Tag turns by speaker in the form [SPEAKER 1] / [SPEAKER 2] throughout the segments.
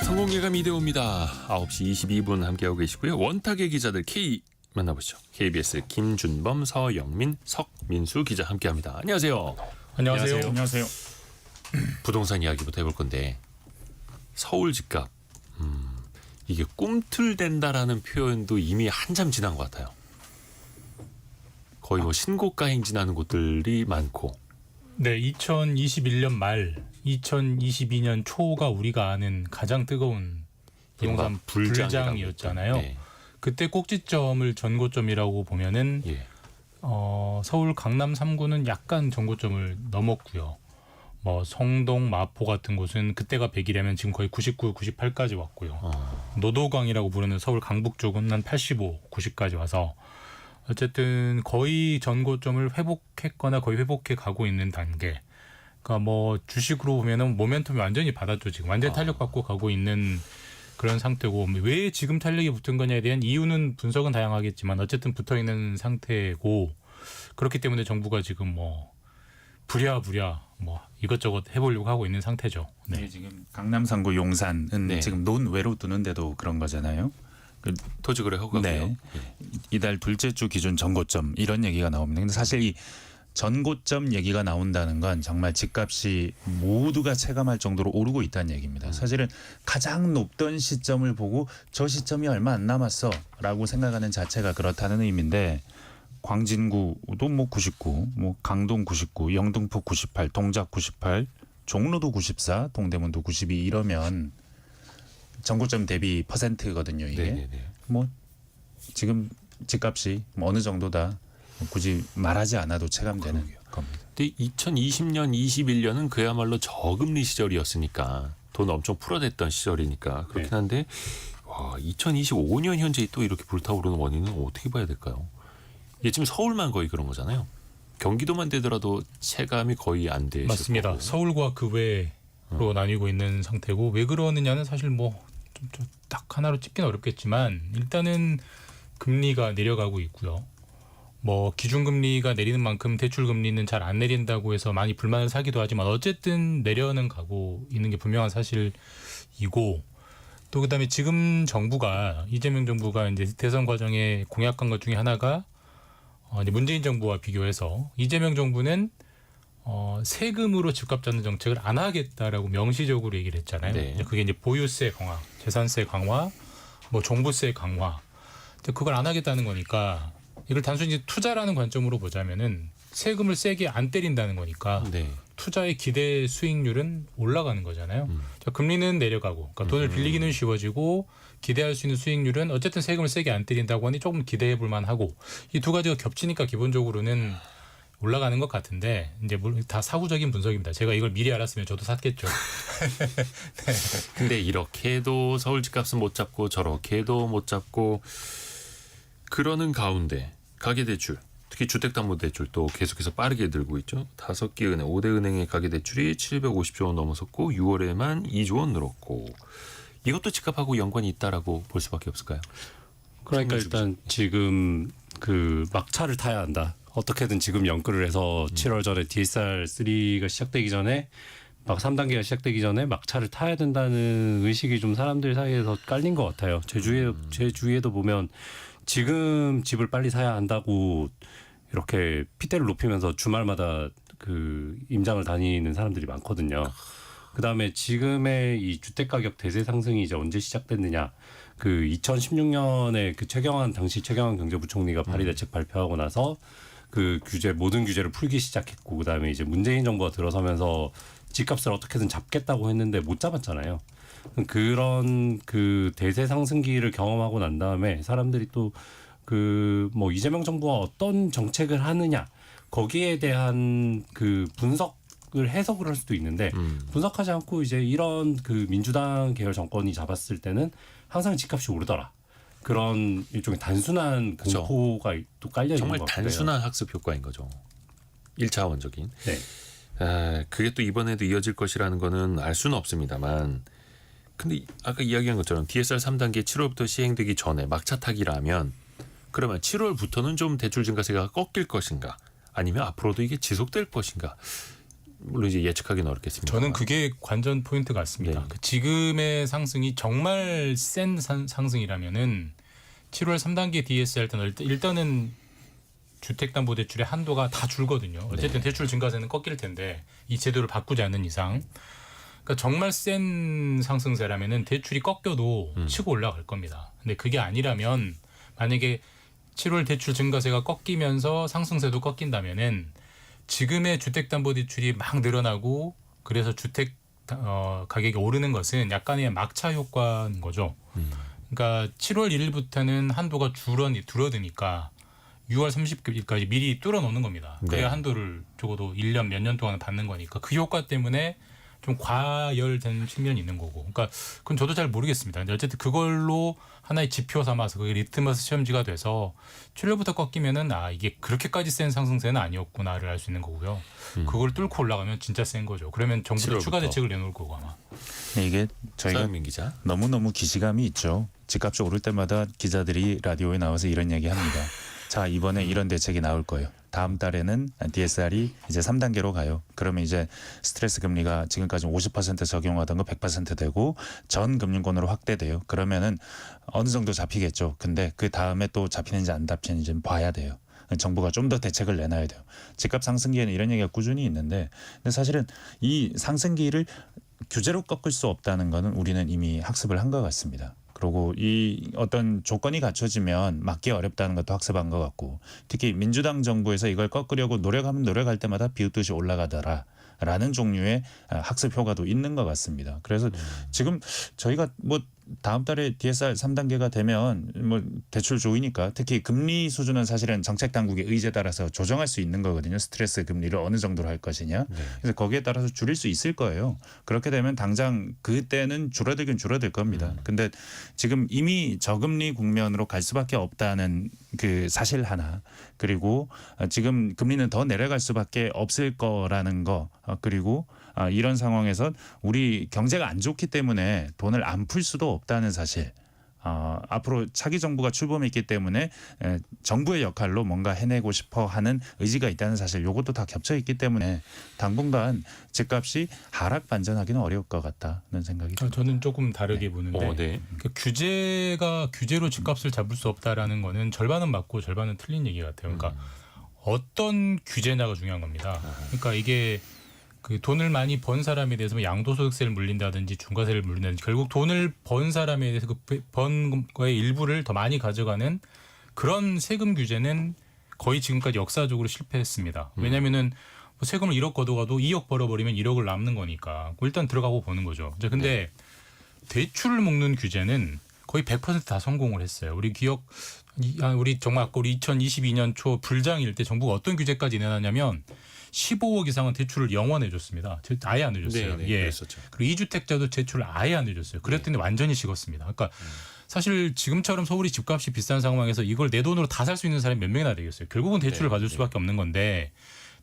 [SPEAKER 1] 성공예감 이대호입니다. 9시 22분 함께하고 계시고요. 원탁의 기자들 K 만나보시죠. KBS 김준범, 서영민, 석민수 기자 함께합니다. 안녕하세요.
[SPEAKER 2] 안녕하세요.
[SPEAKER 3] 안녕하세요.
[SPEAKER 1] 부동산 이야기부터 해볼 건데 서울 집값 이게 꿈틀댄다라는 표현도 이미 한참 지난 것 같아요. 거의 뭐 신고가 행진하는 곳들이 많고.
[SPEAKER 2] 네, 2021년 말, 2022년 초가 우리가 아는 가장 뜨거운 부동산 불장이었잖아요.
[SPEAKER 1] 네.
[SPEAKER 2] 그때 꼭지점을 전고점이라고 보면은
[SPEAKER 1] 예.
[SPEAKER 2] 서울 강남 3구는 약간 전고점을 넘었고요. 뭐 성동, 마포 같은 곳은 그때가 100이라면 지금 거의 99, 98까지 왔고요. 노도강이라고 부르는 서울 강북 쪽은 한 85, 90까지 와서 어쨌든 거의 전고점을 회복했거나 거의 회복해 가고 있는 단계. 그러니까 뭐 주식으로 보면은 모멘텀이 완전히 받았죠. 지금 완전히 탄력받고 가고 있는 그런 상태고, 왜 지금 탄력이 붙은 거냐에 대한 이유는 분석은 다양하겠지만 어쨌든 붙어 있는 상태고, 그렇기 때문에 정부가 지금 뭐 부랴부랴 뭐 이것저것 해보려고 하고 있는 상태죠.
[SPEAKER 3] 네, 지금 강남 3구 용산은
[SPEAKER 1] 네.
[SPEAKER 3] 지금 논외로 두는데도 그런 거잖아요.
[SPEAKER 1] 토지거래 허가고요.
[SPEAKER 3] 네. 이달 둘째 주 기준 전고점 이런 얘기가 나옵니다. 근데 사실 이 전고점 얘기가 나온다는 건 정말 집값이 모두가 체감할 정도로 오르고 있다는 얘기입니다. 사실은 가장 높던 시점을 보고 저 시점이 얼마 안 남았어라고 생각하는 자체가 그렇다는 의미인데, 광진구도 뭐 99, 뭐 강동 99, 영등포 98, 동작 98, 종로도 94, 동대문도 92 이러면 전고점 대비 퍼센트거든요. 이게
[SPEAKER 1] 네네네.
[SPEAKER 3] 뭐 지금 집값이 뭐 어느 정도다 굳이 말하지 않아도 체감되는 겁니다.
[SPEAKER 1] 근데 2020년, 21년은 그야말로 저금리 시절이었으니까 돈 엄청 풀어댔던 시절이니까 그렇긴 한데, 와, 2025년 현재 또 이렇게 불타오르는 원인은 어떻게 봐야 될까요? 이게 지금 서울만 거의 그런 거잖아요. 경기도만 되더라도 체감이 거의 안 되실
[SPEAKER 2] 맞습니다.
[SPEAKER 1] 거고.
[SPEAKER 2] 서울과 그 외로 나뉘고 있는 상태고, 왜 그러느냐는 사실 뭐 딱 하나로 찝기는 어렵겠지만 일단은 금리가 내려가고 있고요. 뭐 기준금리가 내리는 만큼 대출금리는 잘 안 내린다고 해서 많이 불만을 사기도 하지만 어쨌든 내려는 가고 있는 게 분명한 사실이고, 또 그다음에 지금 정부가, 이재명 정부가 이제 대선 과정에 공약한 것 중에 하나가 이제 문재인 정부와 비교해서 이재명 정부는 세금으로 집값 잡는 정책을 안 하겠다라고 명시적으로 얘기를 했잖아요.
[SPEAKER 1] 네.
[SPEAKER 2] 그게 이제 보유세 강화, 재산세 강화, 뭐 종부세 강화. 그걸 안 하겠다는 거니까, 이걸 단순히 투자라는 관점으로 보자면은 세금을 세게 안 때린다는 거니까
[SPEAKER 1] 네.
[SPEAKER 2] 투자의 기대 수익률은 올라가는 거잖아요. 자, 금리는 내려가고, 그러니까 돈을 빌리기는 쉬워지고 기대할 수 있는 수익률은 어쨌든 세금을 세게 안 때린다고 하니 조금 기대해 볼 만하고, 이 두 가지가 겹치니까 기본적으로는 올라가는 것 같은데, 이제 다 사후적인 분석입니다. 제가 이걸 미리 알았으면 저도 샀겠죠.
[SPEAKER 1] 근데 이렇게 해도 서울 집값은 못 잡고 저렇게 해도 못 잡고 그러는 가운데 가계대출, 특히 주택담보대출 또 계속해서 빠르게 늘고 있죠. 5개 은행, 5대 은행의 가계대출이 750조 원 넘어섰고 6월에만 2조 원 늘었고, 이것도 집값하고 연관이 있다라고 볼 수밖에 없을까요?
[SPEAKER 4] 그러니까 일단 지금 그 막차를 타야 한다. 어떻게든 지금 연끌을 해서 7월 전에 DSR3가 시작되기 전에, 막 3단계가 시작되기 전에 막차를 타야 된다는 의식이 좀 사람들 사이에서 깔린 것 같아요. 제 주위에도 보면 지금 집을 빨리 사야 한다고 이렇게 핏대를 높이면서 주말마다 그 임장을 다니는 사람들이 많거든요. 그다음에 지금의 이 주택가격 대세 상승이 이제 언제 시작됐느냐. 그 2016년에 그 당시 최경환 경제부총리가 발의 대책 발표하고 나서 그 모든 규제를 풀기 시작했고, 그다음에 이제 문재인 정부가 들어서면서 집값을 어떻게든 잡겠다고 했는데 못 잡았잖아요. 그런 그 대세 상승기를 경험하고 난 다음에 사람들이 또 그 뭐 이재명 정부가 어떤 정책을 하느냐, 거기에 대한 그 분석을 해석을 할 수도 있는데, 분석하지 않고 이제 이런 그 민주당 계열 정권이 잡았을 때는 항상 집값이 오르더라. 그런 일종의 단순한 공포가 또 깔려 있는 것
[SPEAKER 1] 정말
[SPEAKER 4] 같아요.
[SPEAKER 1] 단순한 학습 효과인 거죠. 1차원적인.
[SPEAKER 4] 네.
[SPEAKER 1] 그게 또 이번에도 이어질 것이라는 거는 알 수는 없습니다만, 근데 아까 이야기한 것처럼 DSR 3단계 7월부터 시행되기 전에 막차 타기라면, 그러면 7월부터는 좀 대출 증가세가 꺾일 것인가, 아니면 앞으로도 이게 지속될 것인가, 물론 이제 예측하기는 어렵겠습니다.
[SPEAKER 2] 저는 그게 관전 포인트 같습니다.
[SPEAKER 1] 네.
[SPEAKER 2] 그 지금의 상승이 정말 센 상승이라면은 7월 3단계 DSR 때는 일단은 주택담보대출의 한도가 다 줄거든요. 어쨌든 대출 증가세는 꺾일 텐데 이 제도를 바꾸지 않는 이상, 그러니까 정말 센 상승세라면은 대출이 꺾여도 치고 올라갈 겁니다. 근데 그게 아니라면 만약에 7월 대출 증가세가 꺾이면서 상승세도 꺾인다면은 지금의 주택담보대출이 막 늘어나고 그래서 주택 가격이 오르는 것은 약간의 막차 효과인 거죠. 그러니까 7월 1일부터는 한도가 줄어드니까 6월 30일까지 미리 뚫어놓는 겁니다. 그래야
[SPEAKER 1] 네.
[SPEAKER 2] 한도를 적어도 1년 몇 년 동안 받는 거니까 그 효과 때문에 좀 과열된 측면이 있는 거고. 그러니까 그건 저도 잘 모르겠습니다. 근데 어쨌든 그걸로 하나의 지표 삼아서 그게 리트머스 시험지가 돼서 7월부터 꺾이면은 이게 그렇게까지 센 상승세는 아니었구나를 알 수 있는 거고요. 그걸 뚫고 올라가면 진짜 센 거죠. 그러면 정부도
[SPEAKER 1] 7월부터.
[SPEAKER 2] 추가 대책을 내놓을 거고 아마.
[SPEAKER 3] 네, 이게 저희가
[SPEAKER 1] 서영민 기자.
[SPEAKER 3] 너무너무 기시감이 있죠. 집값이 오를 때마다 기자들이 라디오에 나와서 이런 얘기합니다. 자, 이번에 이런 대책이 나올 거예요. 다음 달에는 DSR이 이제 3단계로 가요. 그러면 이제 스트레스 금리가 지금까지 50% 적용하던 거 100% 되고 전 금융권으로 확대돼요. 그러면은 어느 정도 잡히겠죠. 근데 그 다음에 또 잡히는지 안 잡히는지 봐야 돼요. 정부가 좀 더 대책을 내놔야 돼요. 집값 상승기에는 이런 얘기가 꾸준히 있는데, 근데 사실은 이 상승기를 규제로 꺾을 수 없다는 거는 우리는 이미 학습을 한 것 같습니다. 그리고 이 어떤 조건이 갖춰지면 막기 어렵다는 것도 학습한 것 같고, 특히 민주당 정부에서 이걸 꺾으려고 노력하면 노력할 때마다 비웃듯이 올라가더라라는 종류의 학습 효과도 있는 것 같습니다. 그래서 지금 저희가 뭐 다음 달에 DSR 3단계가 되면 뭐 대출 조이니까, 특히 금리 수준은 사실은 정책 당국의 의지에 따라서 조정할 수 있는 거거든요. 스트레스 금리를 어느 정도로 할 것이냐. 그래서 거기에 따라서 줄일 수 있을 거예요. 그렇게 되면 당장 그때는 줄어들긴 줄어들 겁니다. 근데 지금 이미 저금리 국면으로 갈 수밖에 없다는 그 사실 하나, 그리고 지금 금리는 더 내려갈 수밖에 없을 거라는 거, 그리고 이런 상황에서 우리 경제가 안 좋기 때문에 돈을 안 풀 수도 없다는 사실. 앞으로 차기 정부가 출범했기 때문에 정부의 역할로 뭔가 해내고 싶어 하는 의지가 있다는 사실, 이것도 다 겹쳐 있기 때문에 당분간 집값이 하락 반전하기는 어려울 것 같다는 생각이 듭니다.
[SPEAKER 2] 저는 조금 다르게 보는데
[SPEAKER 1] 네.
[SPEAKER 2] 그 규제로 집값을 잡을 수 없다라는 거는 절반은 맞고 절반은 틀린 얘기 같아요. 그러니까 어떤 규제냐가 중요한 겁니다. 그러니까 이게 그 돈을 많이 번 사람에 대해서 뭐 양도소득세를 물린다든지 중과세를 물린다든지, 결국 돈을 번 사람에 대해서 그 번 거의 일부를 더 많이 가져가는 그런 세금 규제는 거의 지금까지 역사적으로 실패했습니다. 왜냐하면은 뭐 세금을 1억 걷어가도 2억 벌어버리면 1억을 남는 거니까 일단 들어가고 보는 거죠. 이제 근데 대출을 묶는 규제는 거의 100% 다 성공을 했어요. 우리 정말 아까 우리 2022년 초 불장일 때 정부가 어떤 규제까지 내놨냐면 15억 이상은 대출을 영원해 줬습니다. 아예 안 해줬어요.
[SPEAKER 1] 네,
[SPEAKER 2] 예.
[SPEAKER 1] 그랬었죠.
[SPEAKER 2] 그리고 2주택자도 대출을 아예 안 해줬어요. 그랬더니 완전히 식었습니다. 그러니까 사실 지금처럼 서울이 집값이 비싼 상황에서 이걸 내 돈으로 다 살 수 있는 사람이 몇 명이나 되겠어요. 결국은 대출을 받을 수밖에 없는 건데,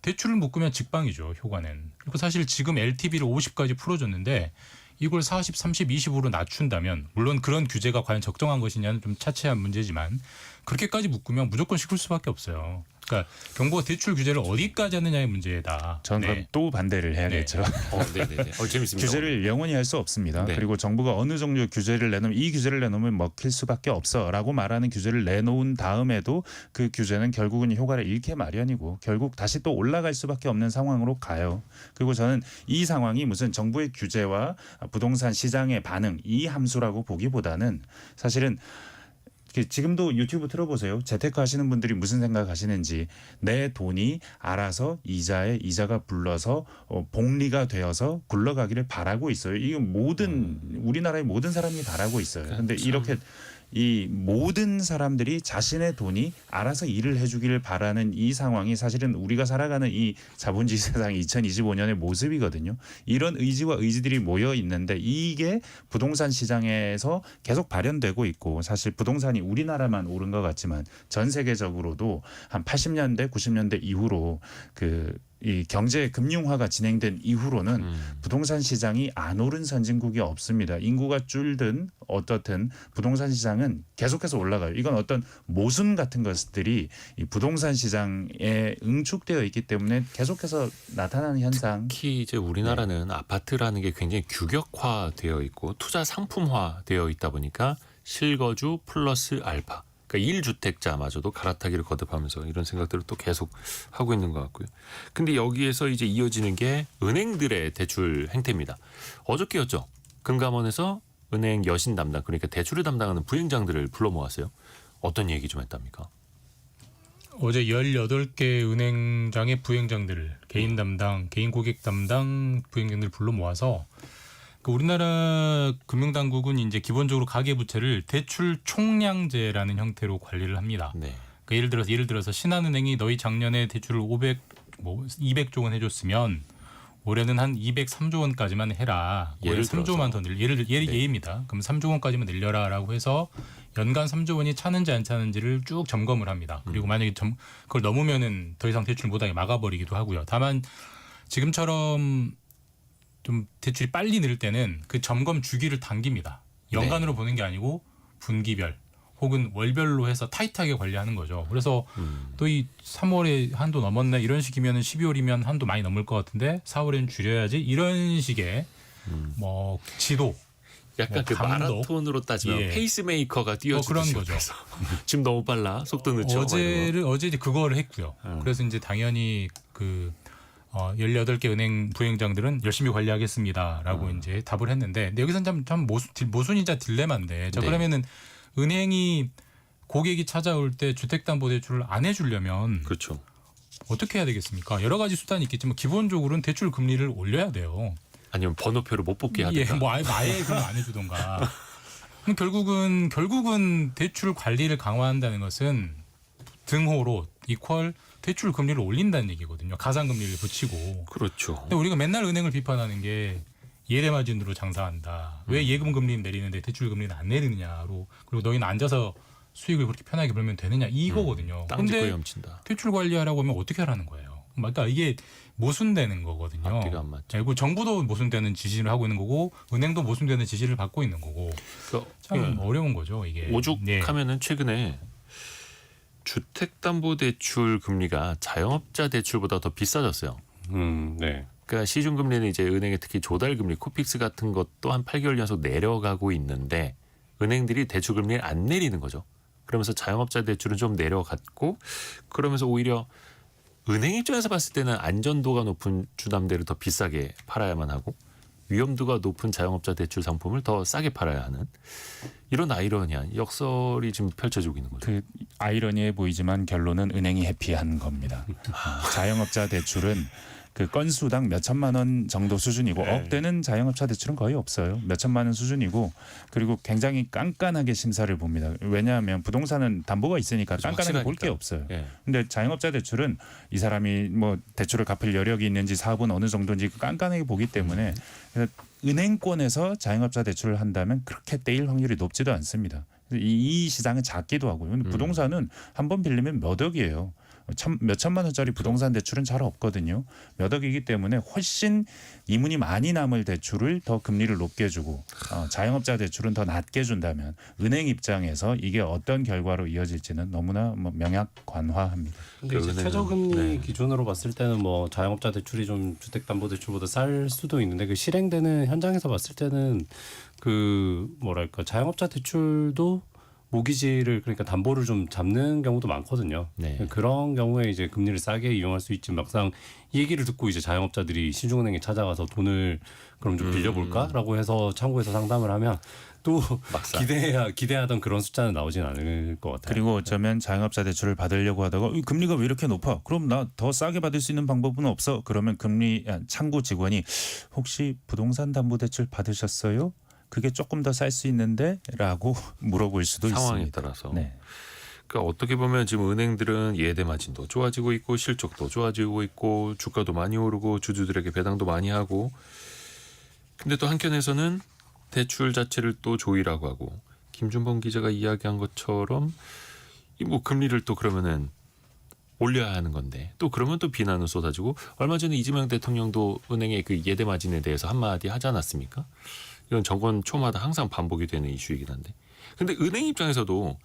[SPEAKER 2] 대출을 묶으면 직방이죠, 효과는. 그리고 사실 지금 LTV를 50까지 풀어줬는데 이걸 40, 30, 20으로 낮춘다면, 물론 그런 규제가 과연 적정한 것이냐는 좀 차치한 문제지만 그렇게까지 묶으면 무조건 식을 수밖에 없어요. 그러니까 정부가 대출 규제를 어디까지 하느냐의 문제다.
[SPEAKER 3] 저는 그럼 또 반대를 해야겠죠.
[SPEAKER 1] 네네네. 재밌습니다.
[SPEAKER 3] 규제를 영원히 할 수 없습니다.
[SPEAKER 1] 네.
[SPEAKER 3] 그리고 정부가 어느 정도 규제를 내놓으면 이 규제를 내놓으면 먹힐 수밖에 없어라고 말하는 규제를 내놓은 다음에도 그 규제는 결국은 효과를 잃게 마련이고 결국 다시 또 올라갈 수밖에 없는 상황으로 가요. 그리고 저는 이 상황이 무슨 정부의 규제와 부동산 시장의 반응, 이 함수라고 보기보다는 사실은 지금도 유튜브 틀어보세요. 재테크 하시는 분들이 무슨 생각하시는지, 내 돈이 알아서 이자가 불러서 복리가 되어서 굴러가기를 바라고 있어요. 이거 우리나라의 모든 사람이 바라고 있어요. 그런데 이렇게 이 모든 사람들이 자신의 돈이 알아서 일을 해주기를 바라는 이 상황이 사실은 우리가 살아가는 이 자본주의 세상 2025년의 모습이거든요. 이런 의지와 의지들이 모여 있는데 이게 부동산 시장에서 계속 발현되고 있고, 사실 부동산이 우리나라만 오른 것 같지만 전 세계적으로도 한 80년대, 90년대 이후로 그 이 경제 금융화가 진행된 이후로는 부동산 시장이 안 오른 선진국이 없습니다. 인구가 줄든 어떻든 부동산 시장은 계속해서 올라가요. 이건 어떤 모순 같은 것들이 이 부동산 시장에 응축되어 있기 때문에 계속해서 나타나는 현상.
[SPEAKER 1] 특히 이제 우리나라는 아파트라는 게 굉장히 규격화되어 있고 투자 상품화되어 있다 보니까 실거주 플러스 알파. 그러니까 1주택자마저도 갈아타기를 거듭하면서 이런 생각들을 또 계속 하고 있는 것 같고요. 근데 여기에서 이제 이어지는 게 은행들의 대출 행태입니다. 어저께였죠. 금감원에서 은행 여신 담당, 그러니까 대출을 담당하는 부행장들을 불러 모았어요. 어떤 얘기 좀 했답니까?
[SPEAKER 2] 어제 18개 은행장의 부행장들을 개인 담당, 개인 고객 담당 부행장들을 불러 모아서 그 우리나라 금융당국은 이제 기본적으로 가계부채를 대출 총량제라는 형태로 관리를 합니다.
[SPEAKER 1] 네.
[SPEAKER 2] 그러니까 예를 들어서 신한은행이 너희 작년에 대출을 200조 원 해줬으면 올해는 한 203조 원까지만 해라. 올해
[SPEAKER 1] 예를
[SPEAKER 2] 3조만 더
[SPEAKER 1] 들어서.
[SPEAKER 2] 예입니다. 그럼 3조 원까지만 늘려라라고 해서 연간 3조 원이 차는지 안 차는지를 쭉 점검을 합니다. 그리고 만약에 그걸 넘으면은 더 이상 대출 못하게 막아버리기도 하고요. 다만 지금처럼 좀 대출이 빨리 늘 때는 그 점검 주기를 당깁니다. 연간으로 보는 게 아니고 분기별 혹은 월별로 해서 타이트하게 관리하는 거죠. 그래서 또 이 3월에 한도 넘었네 이런 식이면 12월이면 한도 많이 넘을 것 같은데 4월엔 줄여야지 이런 식의 뭐 지도
[SPEAKER 1] 약간 그
[SPEAKER 2] 감독.
[SPEAKER 1] 마라톤으로 따지면
[SPEAKER 2] 예.
[SPEAKER 1] 페이스메이커가 뛰어주듯이
[SPEAKER 2] 그런 거죠.
[SPEAKER 1] 옆에서 지금 너무 빨라 속도 늦춰.
[SPEAKER 2] 어제 이제 그거를 했고요. 그래서 이제 당연히 그 18개 은행 부행장들은 열심히 관리하겠습니다라고 이제 답을 했는데 근데 여기서는 참 모순이자 딜레마인데 자
[SPEAKER 1] 네.
[SPEAKER 2] 그러면은 은행이 고객이 찾아올 때 주택담보대출을 안 해주려면
[SPEAKER 1] 그렇죠.
[SPEAKER 2] 어떻게 해야 되겠습니까? 여러 가지 수단이 있겠지만 기본적으로는 대출 금리를 올려야 돼요.
[SPEAKER 1] 아니면 번호표를 못 뽑게 하든가.
[SPEAKER 2] 뭐 아예 그럼 안 해주던가. 그럼 결국은 대출 관리를 강화한다는 것은 등호로 이퀄 대출 금리를 올린다는 얘기거든요. 가상 금리를 붙이고.
[SPEAKER 1] 그렇죠.
[SPEAKER 2] 근데 우리가 맨날 은행을 비판하는 게 예대 마진으로 장사한다. 왜 예금 금리는 내리는데 대출 금리는 안 내리느냐로 그리고 너희는 앉아서 수익을 그렇게 편하게 벌면 되느냐 이거거든요.
[SPEAKER 1] 땅 짓고
[SPEAKER 2] 근데
[SPEAKER 1] 헤엄친다.
[SPEAKER 2] 대출 관리하라고 하면 어떻게 하라는 거예요? 그러니까 이게 모순되는 거거든요.
[SPEAKER 1] 앞뒤가 안 맞죠.
[SPEAKER 2] 그리고 정부도 모순되는 지시를 하고 있는 거고 은행도 모순되는 지시를 받고 있는 거고
[SPEAKER 1] 그러니까
[SPEAKER 2] 참
[SPEAKER 1] 예.
[SPEAKER 2] 어려운 거죠 이게.
[SPEAKER 1] 오죽하면은 최근에 주택담보대출 금리가 자영업자 대출보다 더 비싸졌어요.
[SPEAKER 4] 네.
[SPEAKER 1] 그러니까 시중금리는 이제 은행의 특히 조달금리, 코픽스 같은 것도 한 8개월 연속 내려가고 있는데 은행들이 대출금리를 안 내리는 거죠. 그러면서 자영업자 대출은 좀 내려갔고 그러면서 오히려 은행 입장에서 봤을 때는 안전도가 높은 주담대를 더 비싸게 팔아야만 하고 위험도가 높은 자영업자 대출 상품을 더 싸게 팔아야 하는 이런 아이러니한 역설이 지금 펼쳐지고 있는 거죠.
[SPEAKER 3] 그 아이러니해 보이지만 결론은 은행이 해피한 겁니다. 자영업자 대출은 그 건수당 몇 천만 원 정도 수준이고
[SPEAKER 1] 네.
[SPEAKER 3] 억대는 자영업자 대출은 거의 없어요. 몇 천만 원 수준이고 그리고 굉장히 깐깐하게 심사를 봅니다. 왜냐하면 부동산은 담보가 있으니까
[SPEAKER 1] 그렇죠.
[SPEAKER 3] 깐깐하게 볼 게
[SPEAKER 1] 확실하니까.
[SPEAKER 3] 없어요.
[SPEAKER 1] 예.
[SPEAKER 3] 근데 자영업자 대출은 이 사람이 뭐 대출을 갚을 여력이 있는지 사업은 어느 정도인지 깐깐하게 보기 때문에 그래서 은행권에서 자영업자 대출을 한다면 그렇게 떼일 확률이 높지도 않습니다. 이 시장은 작기도 하고요. 근데 부동산은 한 번 빌리면 몇 억이에요. 몇 천만 원짜리 부동산 대출은 잘 없거든요. 몇 억이기 때문에 훨씬 이문이 많이 남을 대출을 더 금리를 높게 주고 자영업자 대출은 더 낮게 준다면 은행 입장에서 이게 어떤 결과로 이어질지는 너무나 뭐 명약관화합니다.
[SPEAKER 4] 근데 이제
[SPEAKER 1] 은행은,
[SPEAKER 4] 최저금리
[SPEAKER 1] 네.
[SPEAKER 4] 기준으로 봤을 때는 뭐 자영업자 대출이 좀 주택담보대출보다 쌀 수도 있는데 그 실행되는 현장에서 봤을 때는 그 뭐랄까 자영업자 대출도 모기지를 그러니까 담보를 좀 잡는 경우도 많거든요.
[SPEAKER 1] 네.
[SPEAKER 4] 그런 경우에 이제 금리를 싸게 이용할 수 있지 막상 이 얘기를 듣고 이제 자영업자들이 신중은행에 찾아가서 돈을 그럼 좀 빌려볼까라고 해서 창구에서 상담을 하면 또
[SPEAKER 1] 막상.
[SPEAKER 4] 기대하던 그런 숫자는 나오진 않을 것 같아요.
[SPEAKER 3] 그리고 어쩌면 자영업자 대출을 받으려고 하다가 금리가 왜 이렇게 높아? 그럼 나 더 싸게 받을 수 있는 방법은 없어? 그러면 창구 직원이 혹시 부동산 담보 대출 받으셨어요? 그게 조금 더 쌀 수 있는데라고 물어볼 수도
[SPEAKER 1] 상황에
[SPEAKER 3] 있습니다.
[SPEAKER 1] 따라서.
[SPEAKER 3] 네.
[SPEAKER 1] 그러니까 어떻게 보면 지금 은행들은 예대 마진도 좋아지고 있고 실적도 좋아지고 있고 주가도 많이 오르고 주주들에게 배당도 많이 하고 근데 또 한켠에서는 대출 자체를 또 조이라고 하고 김준범 기자가 이야기한 것처럼 이 뭐 금리를 또 그러면은 올려야 하는 건데 또 그러면 또 비난은 쏟아지고 얼마 전에 이재명 대통령도 은행의 그 예대 마진에 대해서 한마디 하지 않았습니까? 이건 정권 초마다 항상 반복이 되는 이슈이긴 한데 근데 은행 입장에서도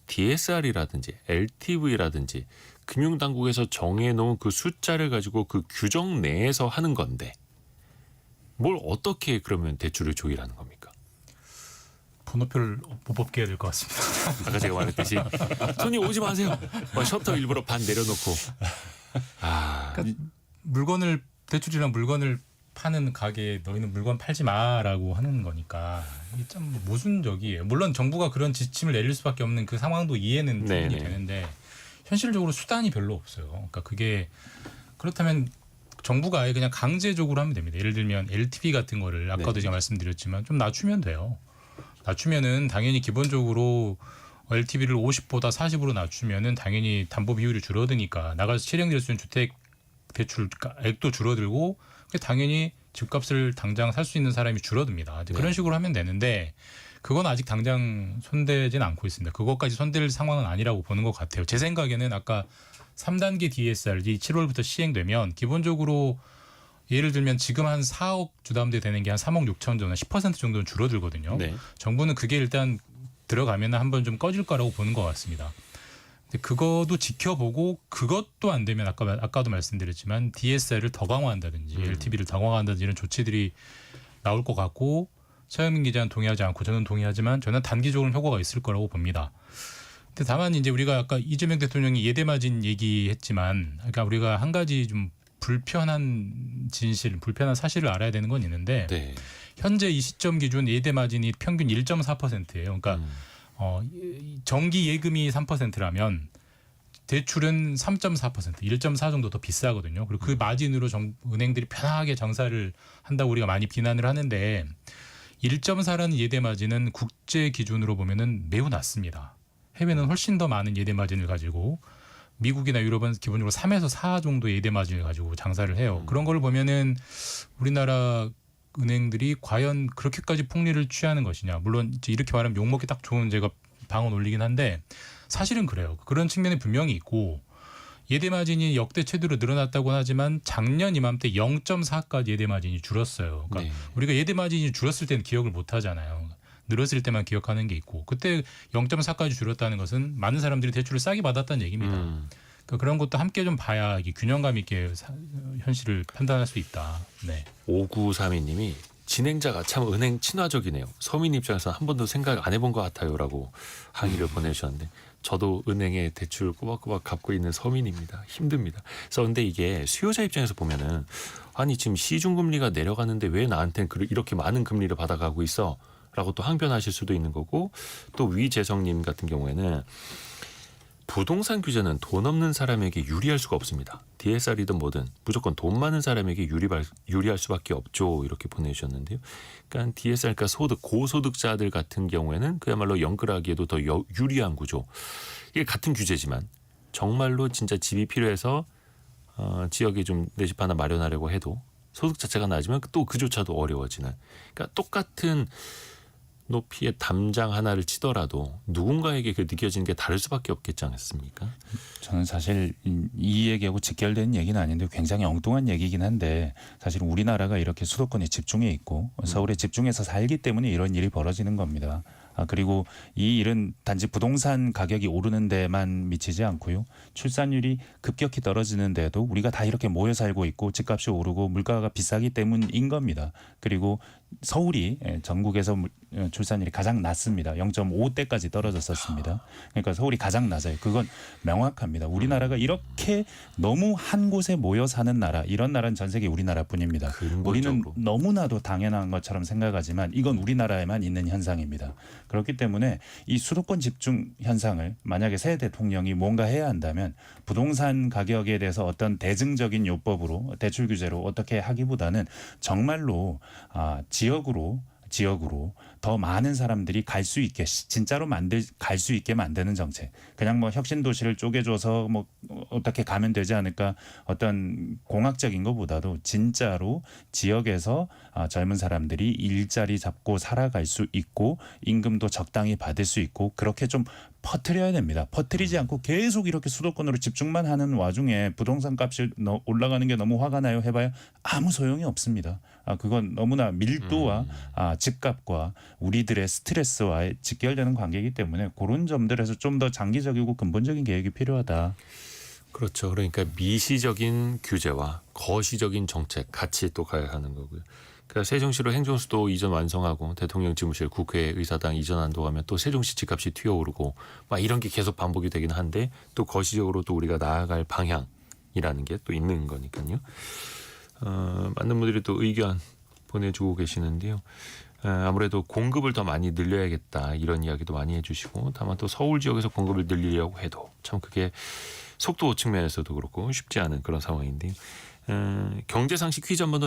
[SPEAKER 1] DSR이라든지 LTV라든지 금융당국에서 정해놓은 그 숫자를 가지고 그 규정 내에서 하는 건데 뭘 어떻게 그러면 대출을 조율하는 겁니까?
[SPEAKER 2] 번호표를 못 뽑게 해야 될 것 같습니다.
[SPEAKER 1] 아까 제가 말했듯이 손님 오지 마세요. 셔터 일부러 반 내려놓고
[SPEAKER 2] 그러니까 물건을 대출이랑 물건을 파는 가게에 너희는 물건 팔지 마라고 하는 거니까 이게 참 모순적이에요. 물론 정부가 그런 지침을 내릴 수밖에 없는 그 상황도 이해는 충분히
[SPEAKER 1] 네네.
[SPEAKER 2] 되는데 현실적으로 수단이 별로 없어요. 그러니까 그게 그렇다면 정부가 아예 그냥 강제적으로 하면 됩니다. 예를 들면 LTV 같은 거를 아까도
[SPEAKER 1] 네.
[SPEAKER 2] 제가 말씀드렸지만 좀 낮추면 돼요. 낮추면은 당연히 기본적으로 LTV를 50보다 40으로 낮추면은 당연히 담보 비율이 줄어드니까 나가서 실행될 수 있는 주택 대출 액도 줄어들고 당연히 집값을 당장 살 수 있는 사람이 줄어듭니다. 이제 그런
[SPEAKER 1] 네.
[SPEAKER 2] 식으로 하면 되는데 그건 아직 당장 손대진 않고 있습니다. 그것까지 손댈 상황은 아니라고 보는 것 같아요. 제 생각에는 아까 3단계 DSR 이 7월부터 시행되면 기본적으로 예를 들면 지금 한 4억 주담대 되는 게 한 3억 6천 정도 10% 정도는 줄어들거든요.
[SPEAKER 1] 네.
[SPEAKER 2] 정부는 그게 일단 들어가면 한번 좀 꺼질 거라고 보는 것 같습니다. 근데 그것도 지켜보고 그것도 안 되면 아까도 말씀드렸지만 DSR을 더 강화한다든지 LTV를 더 강화한다든지 이런 조치들이 나올 것 같고 서영민 기자는 동의하지 않고 저는 동의하지만 저는 단기적으로 효과가 있을 거라고 봅니다. 근데 다만 이제 우리가 아까 이재명 대통령이 예대마진 얘기했지만 그러니까 우리가 한 가지 좀 불편한 사실을 알아야 되는 건 있는데
[SPEAKER 1] 네.
[SPEAKER 2] 현재 이 시점 기준 예대 마진이 평균 1.4%예요. 그러니까 정기 예금이 3%라면 대출은 3.4%, 1.4 정도 더 비싸거든요. 그리고 그 마진으로 은행들이 편하게 장사를 한다고 우리가 많이 비난을 하는데 1.4라는 예대 마진은 국제 기준으로 보면은 매우 낮습니다. 해외는 훨씬 더 많은 예대 마진을 가지고 미국이나 유럽은 기본적으로 3에서 4 정도의 예대 마진을 가지고 장사를 해요. 그런 걸 보면은 우리나라 은행들이 과연 그렇게까지 폭리를 취하는 것이냐. 물론 이렇게 말하면 욕먹기 딱 좋은 제가 방언 올리긴 한데 사실은 그래요. 그런 측면이 분명히 있고 예대 마진이 역대 최대로 늘어났다고 하지만 작년 이맘때 0.4까지 예대 마진이 줄었어요. 그러니까
[SPEAKER 1] 네.
[SPEAKER 2] 우리가 예대 마진이 줄었을 때는 기억을 못 하잖아요. 늘었을 때만 기억하는 게 있고 그때 0.4까지 줄었다는 것은 많은 사람들이 대출을 싸게 받았다는 얘기입니다. 그러니까 그런 것도 함께 좀 봐야 이게 균형감 있게 현실을 판단할 수 있다. 네.
[SPEAKER 1] 5932님이 진행자가 참 은행 친화적이네요. 서민 입장에서 한 번도 생각 안 해본 것 같아요라고 항의를 보내주셨는데 저도 은행에 대출 꼬박꼬박 갚고 있는 서민입니다. 힘듭니다. 그래서 근데 이게 수요자 입장에서 보면은 아니 지금 시중금리가 내려가는데 왜 나한테는 이렇게 많은 금리를 받아가고 있어? 라고 또 항변하실 수도 있는 거고 또 위재성님 같은 경우에는 부동산 규제는 돈 없는 사람에게 유리할 수가 없습니다. DSR이든 뭐든 무조건 돈 많은 사람에게 유리할 수밖에 없죠. 이렇게 보내주셨는데요. 그러니까 DSR, 그러니까 고소득자들 같은 경우에는 그야말로 연끌하기에도 더 유리한 구조. 이게 같은 규제지만 정말로 진짜 집이 필요해서 지역에 좀 내 집 하나 마련하려고 해도 소득 자체가 낮으면 또 그조차도 어려워지는. 그러니까 똑같은 높이의 담장 하나를 치더라도 누군가에게 그 느껴지는 게 다를 수밖에 없겠지 않습니까?
[SPEAKER 3] 저는 사실 이 얘기하고 직결되는 얘기는 아닌데 굉장히 엉뚱한 얘기긴 한데 사실 우리나라가 이렇게 수도권에 집중해 있고 서울에 집중해서 살기 때문에 이런 일이 벌어지는 겁니다. 그리고 이 일은 단지 부동산 가격이 오르는 데만 미치지 않고요. 출산율이 급격히 떨어지는 데도 우리가 다 이렇게 모여 살고 있고 집값이 오르고 물가가 비싸기 때문인 겁니다. 그리고 서울이 전국에서 출산율이 가장 낮습니다. 0.5대까지 떨어졌었습니다. 그러니까 서울이 가장 낮아요. 그건 명확합니다. 우리나라가 이렇게 너무 한 곳에 모여 사는 나라, 이런 나라는 전 세계 우리나라뿐입니다. 우리는 너무나도 당연한 것처럼 생각하지만 이건 우리나라에만 있는 현상입니다. 그렇기 때문에 이 수도권 집중 현상을 만약에 새 대통령이 뭔가 해야 한다면 부동산 가격에 대해서 어떤 대증적인 요법으로 대출 규제로 어떻게 하기보다는 정말로 지역으로 더 많은 사람들이 갈 수 있게 진짜로 갈 수 있게 만드는 정책. 그냥 뭐 혁신 도시를 쪼개줘서 뭐 어떻게 가면 되지 않을까 어떤 공학적인 것보다도 진짜로 지역에서 젊은 사람들이 일자리 잡고 살아갈 수 있고 임금도 적당히 받을 수 있고 그렇게 좀 퍼뜨려야 됩니다. 퍼뜨리지 않고 계속 이렇게 수도권으로 집중만 하는 와중에 부동산 값이 올라가는 게 너무 화가 나요 해봐야 아무 소용이 없습니다. 그건 너무나 밀도와 집값과 우리들의 스트레스와 직결되는 관계이기 때문에 그런 점들에서 좀 더 장기적이고 근본적인 계획이 필요하다.
[SPEAKER 1] 그렇죠. 그러니까 미시적인 규제와 거시적인 정책 같이 또 가야 하는 거고요. 그러니까 세종시로 행정수도 이전 완성하고 대통령 집무실, 국회, 의사당 이전한다고 하면 또 세종시 집값이 튀어오르고 막 이런 게 계속 반복이 되긴 한데 또 거시적으로 또 우리가 나아갈 방향이라는 게 또 있는 거니까요. 많은 분들이 또 의견 보내주고 계시는데요. 아무래도 공급을 더 많이 늘려야겠다 이런 이야기도 많이 해주시고 다만 또 서울 지역에서 공급을 늘리려고 해도 참 그게 속도 측면에서도 그렇고 쉽지 않은 그런 상황인데요. 경제상식 퀴즈 한번 더